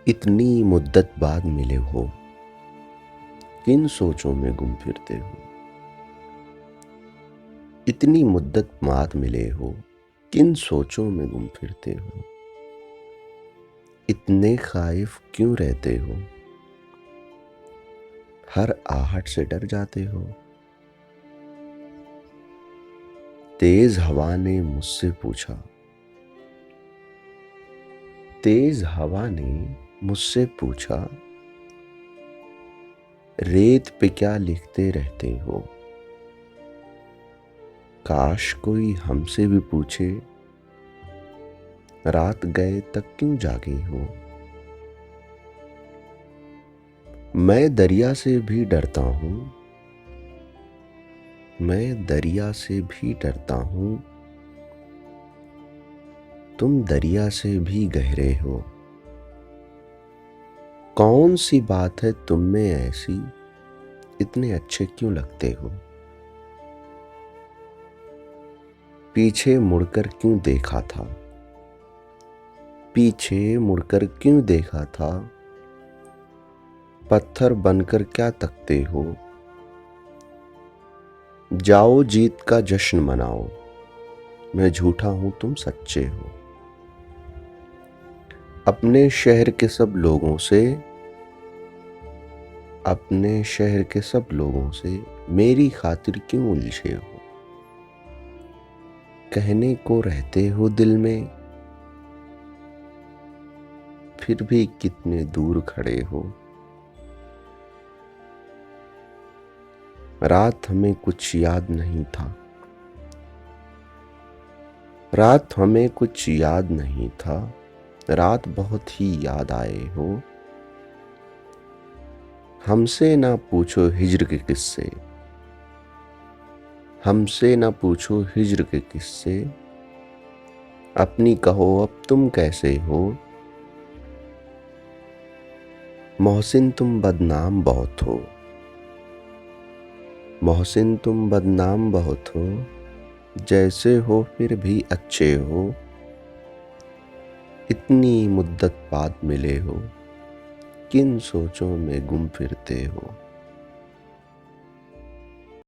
इतनी मुद्दत बाद मिले हो, किन सोचों में गुम फिरते हो। इतनी मुद्दत बाद मिले हो, किन सोचों में गुम फिरते हो। इतने खाइफ क्यों रहते हो, हर आहट से डर जाते हो। तेज हवा ने मुझसे पूछा, तेज हवा ने मुझसे पूछा, रेत पे क्या लिखते रहते हो। काश कोई हमसे भी पूछे, रात गए तक क्यों जागे हो। मैं दरिया से भी डरता हूँ, मैं दरिया से भी डरता हूँ, तुम दरिया से भी गहरे हो। कौन सी बात है तुम में ऐसी, इतने अच्छे क्यों लगते हो। पीछे मुड़कर क्यों देखा था, पीछे मुड़कर क्यों देखा था। पत्थर बनकर क्या तकते हो। जाओ जीत का जश्न मनाओ, मैं झूठा हूं तुम सच्चे हो। अपने शहर के सब लोगों से, अपने शहर के सब लोगों से मेरी खातिर क्यों उलझे हो। कहने को रहते हो दिल में, फिर भी कितने दूर खड़े हो। रात हमें कुछ याद नहीं था, रात हमें कुछ याद नहीं था, रात बहुत ही याद आए हो। हमसे ना पूछो हिज्र के किस्से, हमसे ना पूछो हिज्र के किस्से। अपनी कहो अब तुम कैसे हो। मोहसिन तुम बदनाम बहुत हो, मोहसिन तुम बदनाम बहुत हो। जैसे हो फिर भी अच्छे हो। इतनी मुद्दत बाद मिले हो, किन सोचों में गुम फिरते हो।